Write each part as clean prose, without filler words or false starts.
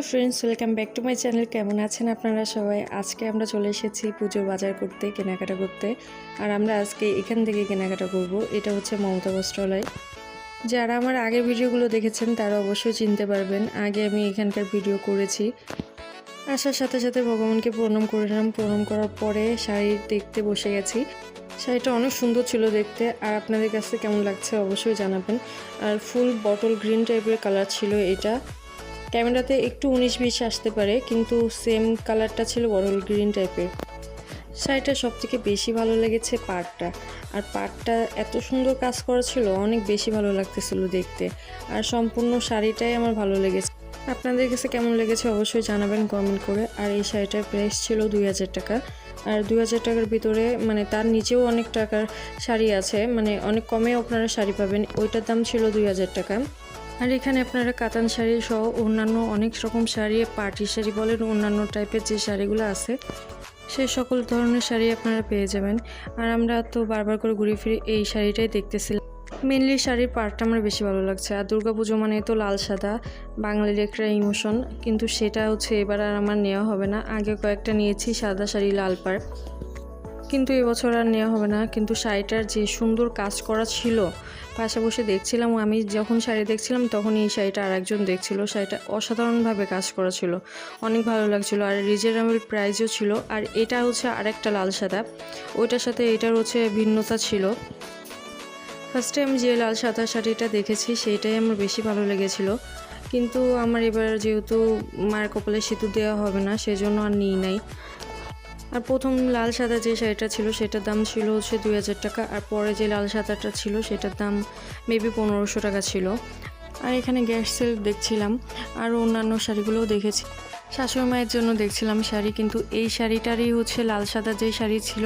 Hello friends, welcome back to my channel. কেমন আছেন আপনারা সবাই? আজকে আমরা চলে এসেছি পুজোর বাজার করতে, কেনাকাটা করতে। আর আমরা আজকে এখান থেকে কেনাকাটা করব। এটা হচ্ছে মমতা বস্ত্রালয়। যারা আমার আগের ভিডিওগুলো দেখেছেন তারা অবশ্যই চিনতে পারবেন। আগে আমি এখানকার ভিডিও করেছি। আসার সাথে সাথে ভগবানকে প্রণাম করে নিলাম। প্রণাম করার পরে শাড়ি দেখতে বসে গেছি। শাড়িটা অনেক সুন্দর ছিল দেখতে। আর আপনাদের কাছে কেমন লাগছে অবশ্যই জানাবেন। আর ফুল বটল গ্রিন টাইপের কালার ছিল এটা। ক্যামেরাতে একটু 19-20 আসতে পারে, কিন্তু সেম কালারটা ছিল বটল গ্রিন টাইপের। শাড়িটা সবথেকে বেশি ভালো লেগেছে পাড়টা। আর পাড়টা এত সুন্দর কাজ করা ছিল, অনেক বেশি ভালো লাগতেছিল দেখতে। আর সম্পূর্ণ শাড়িটাই আমার ভালো লেগেছে। আপনাদের কাছে কেমন লেগেছে অবশ্যই জানাবেন কমেন্ট করে। আর এই শাড়িটার প্রাইস ছিল 2000 টাকা। আর 2000 টাকার ভিতরে মানে তার নিচেও অনেক টাকার শাড়ি আছে, মানে অনেক কমে আপনারা শাড়ি পাবেন। ওইটার দাম ছিল 2000 টাকা। আর এখানে আপনারা কাতান শাড়ি সহ অন্যান্য অনেক রকম শাড়ি, পার্টি শাড়ি বলেন, অন্যান্য টাইপের যে শাড়িগুলো আছে সেই সকল ধরনের শাড়ি আপনারা পেয়ে যাবেন। আর আমরা তো বারবার করে ঘুরে ফিরে এই শাড়িটাই দেখতেছিলাম। মেনলি শাড়ির পার্টটা আমার বেশি ভালো লাগছে। আর দুর্গাপুজো মানে তো লাল সাদা বাঙালির একটা ইমোশন, কিন্তু সেটা হচ্ছে এবার আর আমার নেওয়া হবে না। আগে কয়েকটা নিয়েছি সাদা শাড়ি লাল পাড়, কিন্তু এবছর আর নেওয়া হবে না। কিন্তু শাড়িটার যে সুন্দর কাজ করা ছিল, পাশে বসে দেখছিলাম, আমি যখন শাড়ি দেখছিলাম তখন এই শাড়িটা আরেকজন দেখছিল। শাড়িটা অসাধারণভাবে কাজ করা ছিল, অনেক ভালো লাগছিল। আর রিজনেবল প্রাইসও ছিল। আর এটা হচ্ছে আরেকটা লাল সাদা, ওইটার সাথে এটার হচ্ছে ভিন্নতা ছিল। ফার্স্ট টাইম যে লাল সাদা শাড়িটা দেখেছি সেইটাই আমার বেশি ভালো লেগেছিল, কিন্তু আমার এবার যেহেতু মায়ের কপালে সিঁদুর দেওয়া হবে না সেজন্য আর নিই নাই। আর প্রথম লাল সাদা যে শাড়িটা ছিল সেটার দাম ছিল হচ্ছে 2000 টাকা। আর পরে যে লাল সাদাটা ছিল সেটার দাম মেবি 1500 টাকা ছিল। আর এখানে গ্যাস সেল দেখছিলাম, আর অন্যান্য শাড়িগুলোও দেখেছি। শাশুড়ি মায়ের জন্য দেখছিলাম শাড়ি, কিন্তু এই শাড়িটারই হচ্ছে লাল সাদা যে শাড়ি ছিল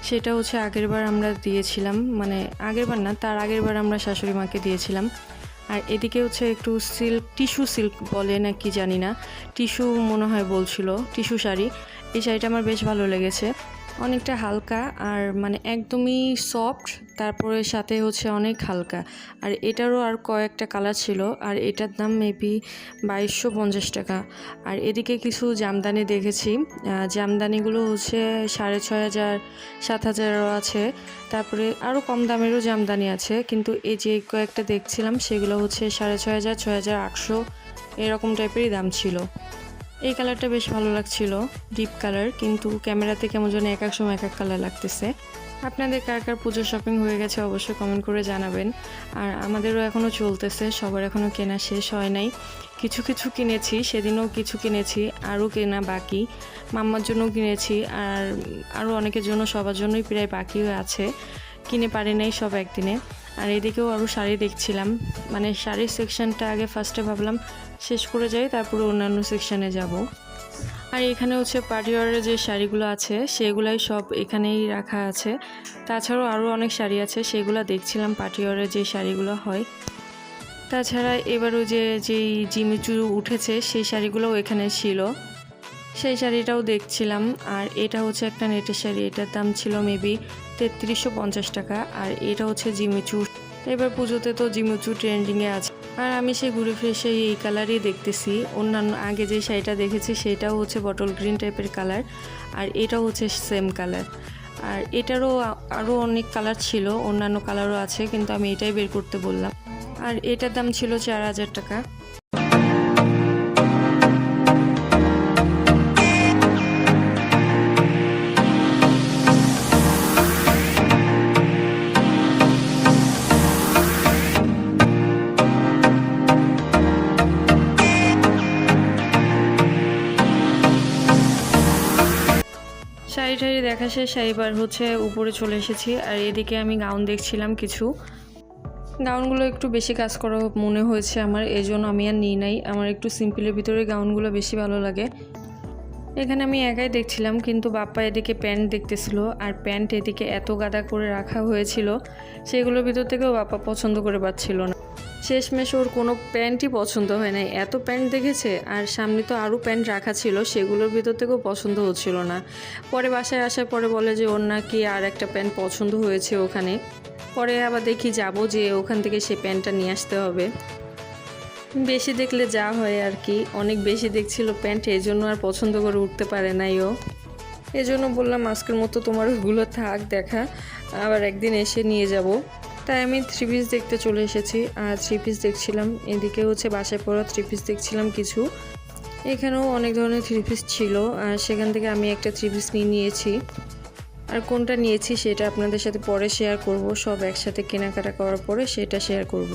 সেটা হচ্ছে আগেরবার আমরা দিয়েছিলাম, মানে আগেরবার না তার আগেরবার আমরা শাশুড়ি মাকে দিয়েছিলাম। আর এদিকে হচ্ছে একটু সিল্ক, টিস্যু সিল্ক বলে না কি জানি না, টিস্যু মনে হয় বলছিল, টিস্যু শাড়ি। এই শাড়িটা আমার বেশ ভালো লেগেছে, অনেকটা হালকা আর মানে একদমই সফট, তারপরে সাথে হচ্ছে অনেক হালকা। আর এটারও আর কয়েকটা কালার ছিল। আর এটার দাম মেবি 2250 টাকা। আর এদিকে কিছু জামদানি দেখেছি, জামদানিগুলো হচ্ছে 6500, 7000ও আছে। তারপরে আরও কম দামেরও জামদানি আছে, কিন্তু এই যে কয়েকটা দেখছিলাম সেগুলো হচ্ছে 6500, 6800 এরকম টাইপেরই দাম ছিল। এই কালারটা বেশ ভালো লাগছিল, ডিপ কালার, কিন্তু ক্যামেরাতে কেমন যেন এক এক সময় এক এক কালার লাগতেছে। আপনাদের কার কার পুজোর শপিং হয়ে গেছে অবশ্যই কমেন্ট করে জানাবেন। আর আমাদেরও এখনও চলতেছে, সবার এখনও কেনা শেষ হয় নাই। কিছু কিছু কিনেছি, সেদিনও কিছু কিনেছি, আরও কেনা বাকি। মাম্মার জন্যও কিনেছি, আর আরও অনেকের জন্য, সবার জন্যই প্রায় বাকি হয়ে আছে, কিনে পারি নাই সব একদিনে। আর এদিকেও আরও শাড়ি দেখছিলাম, মানে শাড়ির সেকশনটা আগে ফার্স্টে ভাবলাম শেষ করে যাই, তারপরে অন্যান্য সেকশানে যাব। আর এখানে হচ্ছে পার্টিওয়ারের যে শাড়িগুলো আছে সেগুলাই সব এখানেই রাখা আছে। তাছাড়াও আরও অনেক শাড়ি আছে, সেগুলো দেখছিলাম, পার্টিওয়ারের যে শাড়িগুলো হয়। তাছাড়া এবারও যেই জিমিচু উঠেছে সেই শাড়িগুলোও এখানে ছিল, সেই শাড়িটাও দেখছিলাম। আর এটা হচ্ছে একটা নেটের শাড়ি, এটার দাম ছিল মেবি 3350 টাকা। আর এটা হচ্ছে জিমিচু, এবার পুজোতে তো জিমিচু ট্রেন্ডিংয়ে আছে। আর আমি সেই ঘুরে ফিরে সেই এই কালারই দেখতেছি। অন্যান্য আগে যে শাড়িটা দেখেছি সেটাও হচ্ছে বটল গ্রিন টাইপের কালার, আর এটাও হচ্ছে সেম কালার। আর এটারও আরও অনেক কালার ছিল, অন্যান্য কালারও আছে, কিন্তু আমি এটাই বের করতে বললাম। আর এটার দাম ছিল 4000 টাকা। শাড়ি টাড়ি দেখা শেষ, এবার হচ্ছে উপরে চলে এসেছি। আর এদিকে আমি গাউন দেখছিলাম কিছু। গাউনগুলো একটু বেশি কাজ করা মনে হয়েছে আমার, এই জন্য আমি আর নিই নাই। আমার একটু সিম্পলের ভিতরে গাউনগুলো বেশি ভালো লাগে। এখানে আমি একাই দেখছিলাম, কিন্তু বাপ্পা এদিকে প্যান্ট দেখতেছিল। আর প্যান্ট এদিকে এত গাদা করে রাখা হয়েছিল, সেগুলোর ভিতর থেকেও বাপ্পা পছন্দ করে পাচ্ছিল না। শেষমেশ ওর কোনো প্যান্টই পছন্দ হয় নাই, এত প্যান্ট দেখেছে। আর সামনে তো আরও প্যান্ট রাখা ছিল, সেগুলোর ভিতর থেকেও পছন্দ হচ্ছিল না। পরে বাসায় আসার পরে বলে যে ওর নাকি আর একটা প্যান্ট পছন্দ হয়েছে ওখানে। পরে আবার দেখি যাব যে ওখান থেকে সেই প্যান্টটা নিয়ে আসতে হবে। বেশি দেখলে যা হয় আর কি, অনেক বেশি দেখছিল প্যান্ট, এই জন্য আর পছন্দ করে উঠতে পারে নাই ও। এই জন্য বললাম আজকের মতো তোমার ওগুলো থাক দেখা, আবার একদিন এসে নিয়ে যাব। তাই আমি 3 পিস দেখতে চলে এসেছি আর 3 পিস দেখছিলাম। এদিকে হচ্ছে বাসায় পরা 3 পিস দেখছিলাম কিছু, এখানেও অনেক ধরনের 3 পিস ছিল আর সেখান থেকে আমি একটা 3 পিস নিয়েছি। আর কোনটা নিয়েছি সেটা আপনাদের সাথে পরে শেয়ার করব, সব একসাথে কেনাকাটা করার পরে সেটা শেয়ার করব।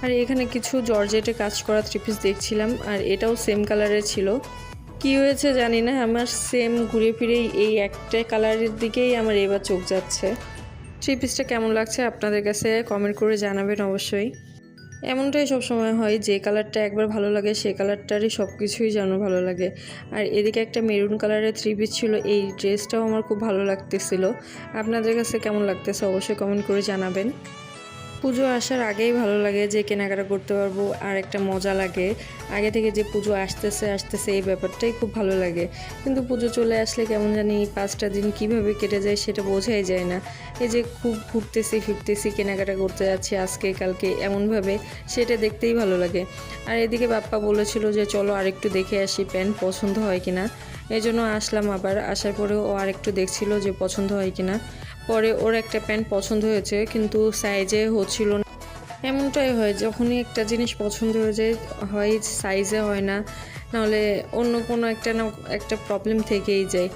আর এখানে কিছু জর্জেটে কাজ করা 3 পিস দেখছিলাম আর এটাও সেম কালারের ছিল। কি হয়েছে জানি না, আমার সেম ঘুরে ফিরেই এই একটা কালারের দিকেই আমার এবার চোখ যাচ্ছে। 3 পিসটা কেমন লাগছে আপনাদের কাছে কমেন্ট করে জানাবেন অবশ্যই। এমনটাই সবসময় হয়, যে কালারটা একবার ভালো লাগে সেই কালারটারই সব কিছুই যেন ভালো লাগে। আর এদিকে একটা মেরুন কালারের 3 পিস ছিল, এই ড্রেসটাও আমার খুব ভালো লাগতেছিল। আপনাদের কাছে কেমন লাগতেছে অবশ্যই কমেন্ট করে জানাবেন। পুজো আসার আগেই ভালো লাগে যে কেনাকাটা করতে পারবো, আর একটা মজা লাগে আগে থেকে যে পুজো আসতেছে এই ব্যাপারটাই খুব ভালো লাগে। কিন্তু পুজো চলে আসলে কেমন জানি 5টা দিন কিভাবে কেটে যায় সেটা বোঝাই যায় না। এই যে খুব ঘুরতেছি ফিরতেছি, কেনাকাটা করতে যাচ্ছি আজকে কালকে এমনভাবে, সেটা দেখতেই ভালো লাগে। আর এদিকে বাপ্পা বলেছিল যে চলো আরেকটু দেখে আসি প্যান্ট পছন্দ হয় কিনা, এই জন্য আসলাম। আবার আসার পরেও ও আরেকটু দেখছিল যে পছন্দ হয় কিনা। পরে ওর একটা প্যান্ট পছন্দ হয়েছে কিন্তু সাইজে হচ্ছিল না। এমনটাই হয়, যখনই একটা জিনিস পছন্দ হয়ে যায় হয় সাইজে হয় না, নাহলে অন্য কোনো একটা প্রবলেম থেকেই যায়।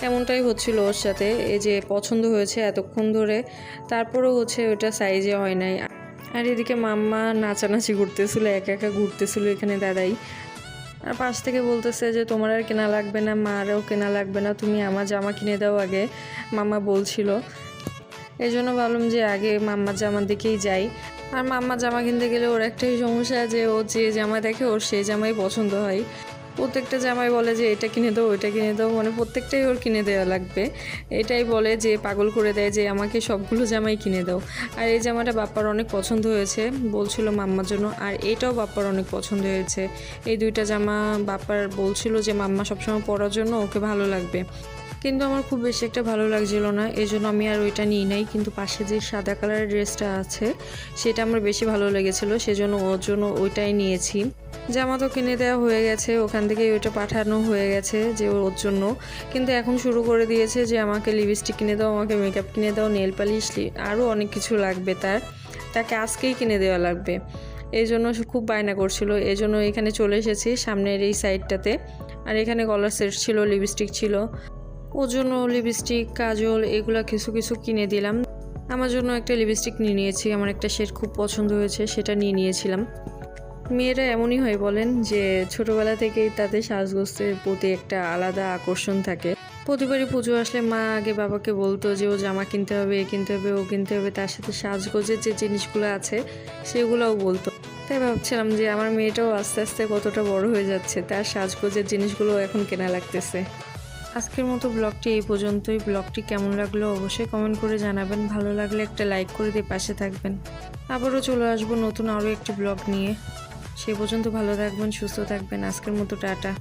এমনটাই হচ্ছিল ওর সাথে, এই যে পছন্দ হয়েছে এতক্ষণ ধরে, তারপরেও হচ্ছে ওটা সাইজে হয় নাই। আর এদিকে মাম্মা নাচানাচি ঘুরতেছিল, একা একা ঘুরতেছিল এখানে দাঁড়াই। আর পাশ থেকে বলতেছে যে তোমার আর কেনা লাগবে না, মারও কেনা লাগবে না, তুমি আমার জামা কিনে দাও আগে, মাম্মা বলছিল। এই জন্য ভাবলাম যে আগে মাম্মার জামার দিকেই যাই। আর মাম্মার জামা কিনতে গেলে ওর একটাই সমস্যা যে ও যে জামা দেখে ওর সেই জামাই পছন্দ হয়। প্রত্যেকটা জামাই বলে যে এটা কিনে দাও ওইটা কিনে দাও, মানে প্রত্যেকটাই ওর কিনে দেওয়া লাগবে। এটাই বলে যে পাগল করে দেয় যে আমাকে সবগুলো জামাই কিনে দাও। আর এই জামাটা বাপ্পার অনেক পছন্দ হয়েছে, বলছিল মাম্মার জন্য, আর এটাও বাপ্পার অনেক পছন্দ হয়েছে। এই 2টা জামা বাপ্পার বলছিল যে মাম্মা সবসময় পরার জন্য ওকে ভালো লাগবে, কিন্তু আমার খুব বেশি একটা ভালো লাগছিল না, এই জন্য আমি আর ওইটা নিই নাই। কিন্তু পাশে যে সাদা কালারের ড্রেসটা আছে সেটা আমার বেশি ভালো লেগেছিলো, সেজন্য ওর জন্য ওইটাই নিয়েছি। জামা তো কিনে দেওয়া হয়ে গেছে, ওখান থেকে ওইটা পাঠানো হয়ে গেছে যে ওর জন্য। কিন্তু এখন শুরু করে দিয়েছে যে আমাকে লিপস্টিক কিনে দাও, আমাকে মেকআপ কিনে দাও, নেল পালিশ, আরও অনেক কিছু লাগবে তাকে আজকেই কিনে দেওয়া লাগবে। এই জন্য খুব বায়না করছিল, এই জন্য এখানে চলে এসেছি সামনের এই সাইডটাতে। আর এখানে গলার সেট ছিল, লিপস্টিক ছিল, ওর জন্য লিপস্টিক কাজল এগুলো কিছু কিছু কিনে দিলাম। আমার জন্য একটা লিপস্টিক নিয়ে নিয়েছি, আমার একটা শেড খুব পছন্দ হয়েছে সেটা নিয়ে নিয়েছিলাম। মেয়েরা এমনই হয় বলেন, যে ছোটোবেলা থেকেই তাদের সাজগোজের প্রতি একটা আলাদা আকর্ষণ থাকে। প্রতিবারই পুজো আসলে মা আগে বাবাকে বলতো যে ও জামা কিনতে হবে, এ কিনতে হবে, ও কিনতে হবে, তার সাথে সাজগোজের যে জিনিসগুলো আছে সেগুলোও বলতো। তাই ভাবছিলাম যে আমার মেয়েটাও আস্তে আস্তে কতটা বড় হয়ে যাচ্ছে, তার সাজগোজের জিনিসগুলো এখন কেনা লাগতেছে। আজকের মতো ব্লগটি এই পর্যন্তই। ব্লগটি কেমন লাগলো অবশ্যই কমেন্ট করে জানাবেন, ভালো লাগলে একটা লাইক করে দিয়ে পাশে থাকবেন। আবারও চলে আসবো নতুন আরও একটি ব্লগ নিয়ে। সে পর্যন্ত ভালো থাকবেন, সুস্থ থাকবেন। আজকের মতো টাটা।